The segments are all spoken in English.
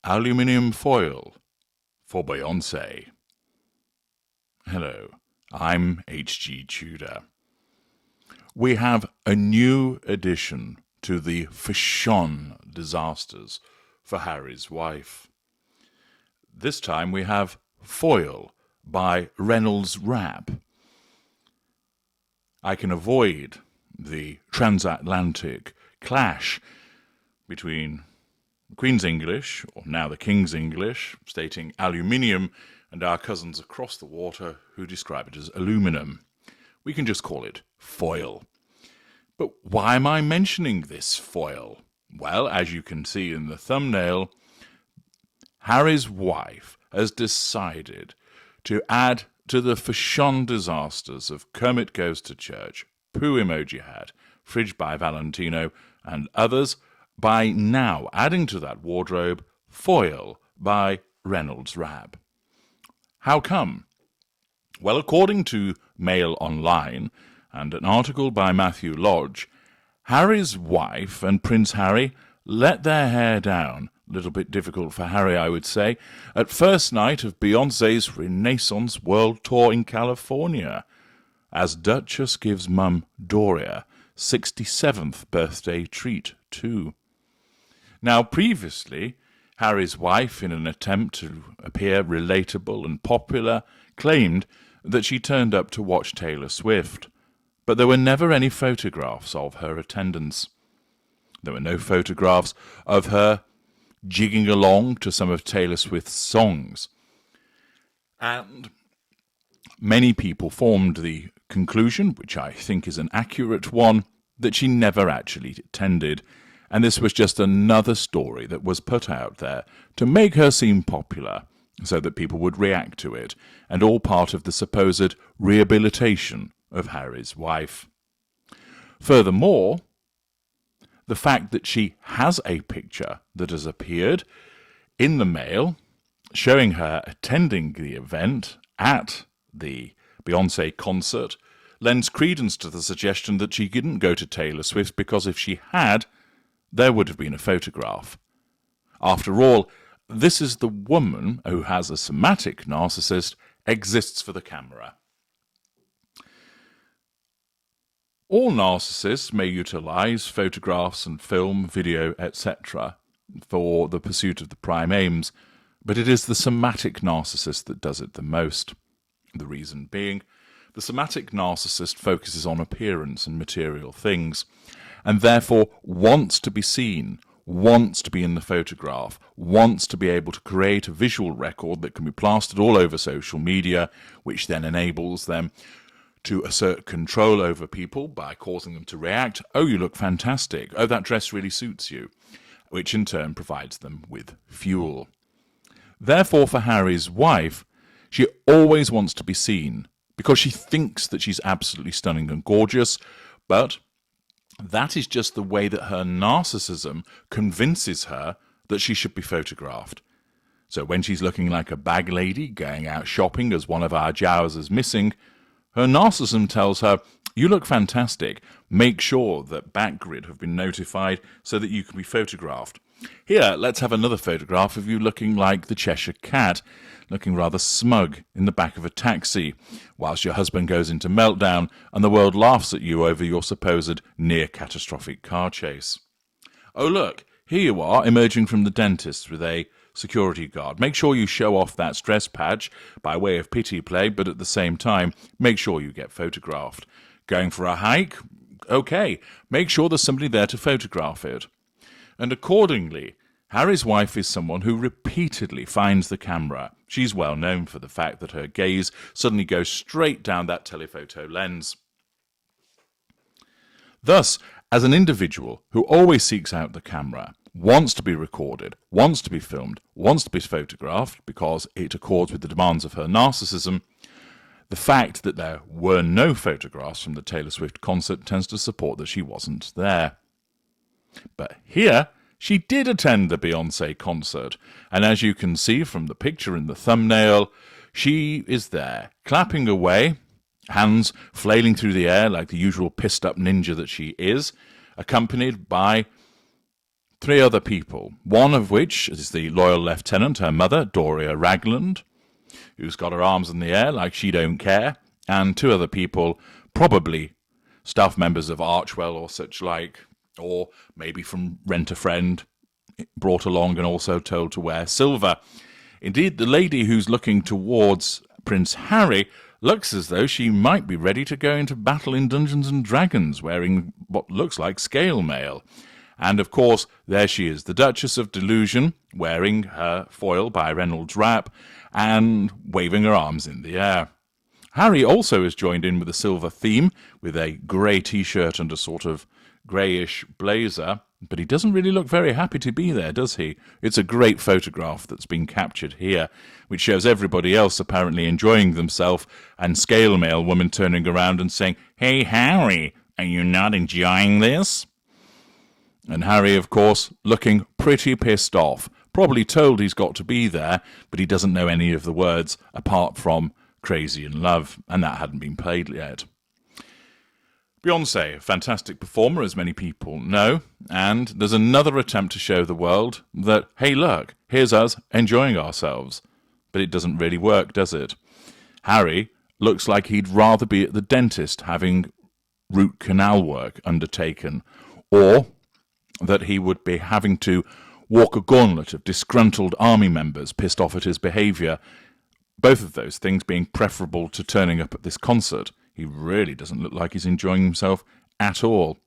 aluminium foil for Beyonce. Hello, I'm H.G. Tudor. We have a new addition to the fashion disasters for Harry's wife. This time we have Foil by Reynolds Wrap. I can avoid the transatlantic clash between the Queen's English, or now the King's English, stating aluminium, and our cousins across the water who describe it as aluminum. We can just call it foil. But why am I mentioning this foil? Well, as you can see in the thumbnail, Harry's wife has decided to add to the fashion disasters of Kermit Goes to Church, Pooh Emoji Hat, Fridge by Valentino, and others by now adding to that wardrobe Foil by Reynolds Wrap. How come? Well, according to Mail Online and an article by Matthew Lodge, Harry's wife and Prince Harry let their hair down. A little bit difficult for Harry, I would say, at first night of Beyonce's Renaissance World Tour in California, as Duchess gives mum Doria 67th birthday treat too. Now, previously, Harry's wife, in an attempt to appear relatable and popular, claimed that she turned up to watch Taylor Swift, but there were never any photographs of her attendance. There were no photographs of her jigging along to some of Taylor Swift's songs. And many people formed the conclusion, which I think is an accurate one, that she never actually attended, and this was just another story that was put out there to make her seem popular, so that people would react to it, and all part of the supposed rehabilitation of Harry's wife. Furthermore, the fact that she has a picture that has appeared in the Mail showing her attending the event at the Beyonce concert lends credence to the suggestion that she didn't go to Taylor Swift because if she had, there would have been a photograph. After all, this is the woman who, has a somatic narcissist, exists for the camera. All narcissists may utilize photographs and film, video, etc. for the pursuit of the prime aims, but it is the somatic narcissist that does it the most. The reason being, the somatic narcissist focuses on appearance and material things, and therefore wants to be seen, wants to be in the photograph, wants to be able to create a visual record that can be plastered all over social media, which then enables them to assert control over people by causing them to react, "Oh, you look fantastic. Oh, that dress really suits you," which in turn provides them with fuel. Therefore, for Harry's wife, she always wants to be seen because she thinks that she's absolutely stunning and gorgeous, but that is just the way that her narcissism convinces her that she should be photographed. So when she's looking like a bag lady going out shopping as one of our Jaws is missing, her narcissism tells her, "You look fantastic. Make sure that Backgrid have been notified so that you can be photographed. Here, let's have another photograph of you looking like the Cheshire Cat, looking rather smug in the back of a taxi, whilst your husband goes into meltdown and the world laughs at you over your supposed near-catastrophic car chase. Oh, look, here you are, emerging from the dentist with a security guard. Make sure you show off that stress patch by way of pity play, but at the same time, make sure you get photographed. Going for a hike? Okay, make sure there's somebody there to photograph it." And accordingly, Harry's wife is someone who repeatedly finds the camera. She's well known for the fact that her gaze suddenly goes straight down that telephoto lens. Thus, as an individual who always seeks out the camera, wants to be recorded, wants to be filmed, wants to be photographed because it accords with the demands of her narcissism, the fact that there were no photographs from the Taylor Swift concert tends to support that she wasn't there. But here, she did attend the Beyonce concert, and as you can see from the picture in the thumbnail, she is there, clapping away, hands flailing through the air like the usual pissed-up ninja that she is, accompanied by three other people, one of which is the loyal lieutenant, her mother, Doria Ragland, who's got her arms in the air like she don't care, and two other people, probably staff members of Archwell or such like, or maybe from Rent a Friend, brought along and also told to wear silver. Indeed, the lady who's looking towards Prince Harry looks as though she might be ready to go into battle in Dungeons and Dragons, wearing what looks like scale mail. And of course, there she is, the Duchess of Delusion, wearing her foil by Reynolds Wrap and waving her arms in the air. Harry also has joined in with a silver theme, with a grey t-shirt and a sort of greyish blazer, but he doesn't really look very happy to be there, does he? It's a great photograph that's been captured here, which shows everybody else apparently enjoying themselves, and Scale Mail woman turning around and saying, "Hey, Harry, are you not enjoying this?" And Harry, of course, looking pretty pissed off, probably told he's got to be there, but he doesn't know any of the words apart from Crazy in Love, and that hadn't been played yet. Beyonce, a fantastic performer, as many people know, and there's another attempt to show the world that, hey, look, here's us enjoying ourselves. But it doesn't really work, does it? Harry looks like he'd rather be at the dentist having root canal work undertaken, or that he would be having to walk a gauntlet of disgruntled army members pissed off at his behaviour, both of those things being preferable to turning up at this concert. He really doesn't look like he's enjoying himself at all.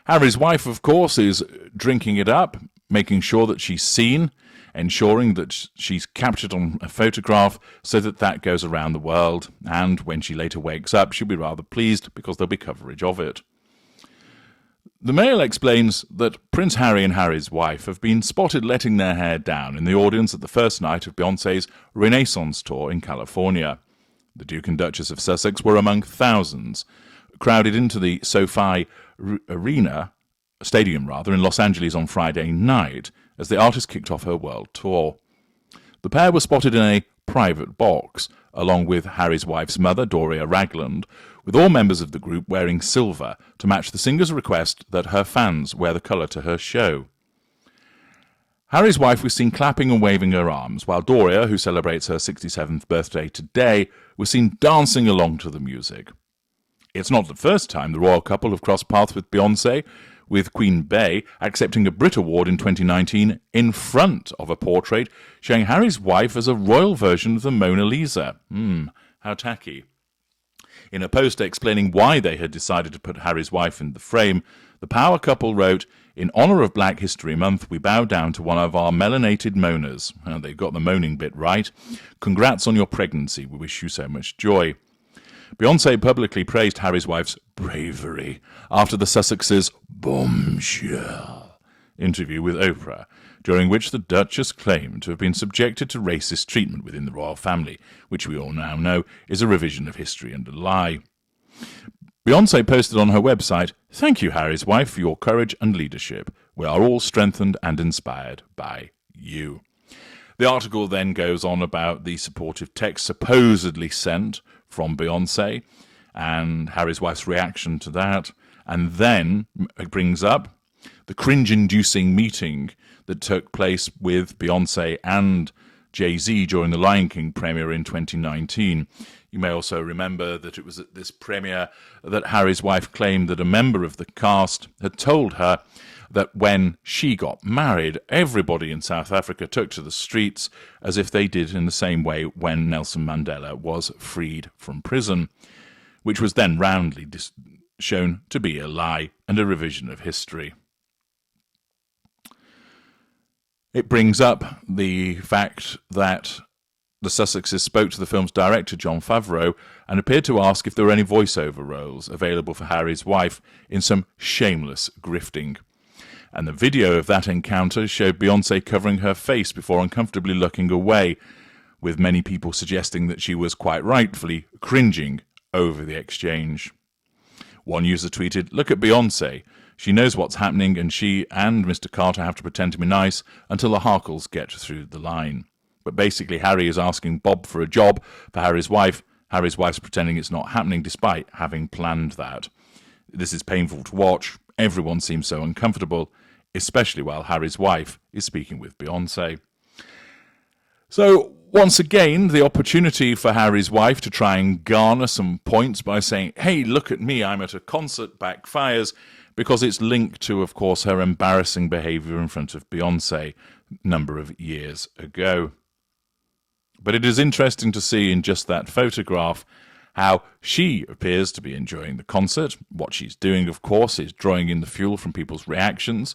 Harry's wife, of course, is drinking it up, making sure that she's seen, ensuring that she's captured on a photograph so that that goes around the world, and when she later wakes up, she'll be rather pleased because there'll be coverage of it. The Mail explains that Prince Harry and Harry's wife have been spotted letting their hair down in the audience at the first night of Beyonce's Renaissance tour in California. The Duke and Duchess of Sussex were among thousands, crowded into the SoFi Stadium in Los Angeles on Friday night as the artist kicked off her world tour. The pair were spotted in a private box, along with Harry's wife's mother, Doria Ragland, with all members of the group wearing silver to match the singer's request that her fans wear the colour to her show. Harry's wife was seen clapping and waving her arms, while Doria, who celebrates her 67th birthday today, was seen dancing along to the music. It's not the first time the royal couple have crossed paths with Beyonce, with Queen Bey accepting a Brit Award in 2019 in front of a portrait showing Harry's wife as a royal version of the Mona Lisa. How tacky. In a post explaining why they had decided to put Harry's wife in the frame, the power couple wrote, "In honour of Black History Month, we bow down to one of our melanated Monas." They've got the moaning bit right. "Congrats on your pregnancy. We wish you so much joy." Beyonce publicly praised Harry's wife's bravery after the Sussexes' bombshell interview with Oprah, during which the Duchess claimed to have been subjected to racist treatment within the royal family, which we all now know is a revision of history and a lie. Beyonce posted on her website, "Thank you, Harry's wife, for your courage and leadership. We are all strengthened and inspired by you." The article then goes on about the supportive text supposedly sent from Beyonce and Harry's wife's reaction to that, and then it brings up the cringe-inducing meeting that took place with Beyonce and Jay-Z during the Lion King premiere in 2019. You may also remember that it was at this premiere that Harry's wife claimed that a member of the cast had told her that when she got married, everybody in South Africa took to the streets as if they did in the same way when Nelson Mandela was freed from prison, which was then roundly shown to be a lie and a revision of history. It brings up the fact that the Sussexes spoke to the film's director, Jon Favreau, and appeared to ask if there were any voiceover roles available for Harry's wife in some shameless grifting. And the video of that encounter showed Beyonce covering her face before uncomfortably looking away, with many people suggesting that she was quite rightfully cringing over the exchange. One user tweeted, "Look at Beyonce. She knows what's happening, and she and Mr. Carter have to pretend to be nice until the Harkles get through the line." But basically, Harry is asking Bob for a job for Harry's wife. Harry's wife's pretending it's not happening despite having planned that. This is painful to watch. Everyone seems so uncomfortable. especially while Harry's wife is speaking with Beyonce. So, once again, the opportunity for Harry's wife to try and garner some points by saying, hey, look at me, I'm at a concert, backfires, because it's linked to, of course, her embarrassing behaviour in front of Beyonce a number of years ago. But it is interesting to see in just that photograph how she appears to be enjoying the concert. What she's doing, of course, is drawing in the fuel from people's reactions,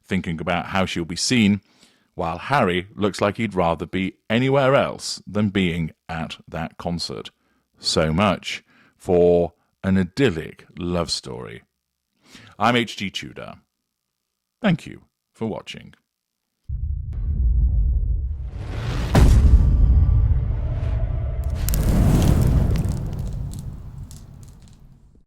thinking about how she'll be seen, while Harry looks like he'd rather be anywhere else than being at that concert. So much for an idyllic love story. I'm H.G. Tudor. Thank you for watching.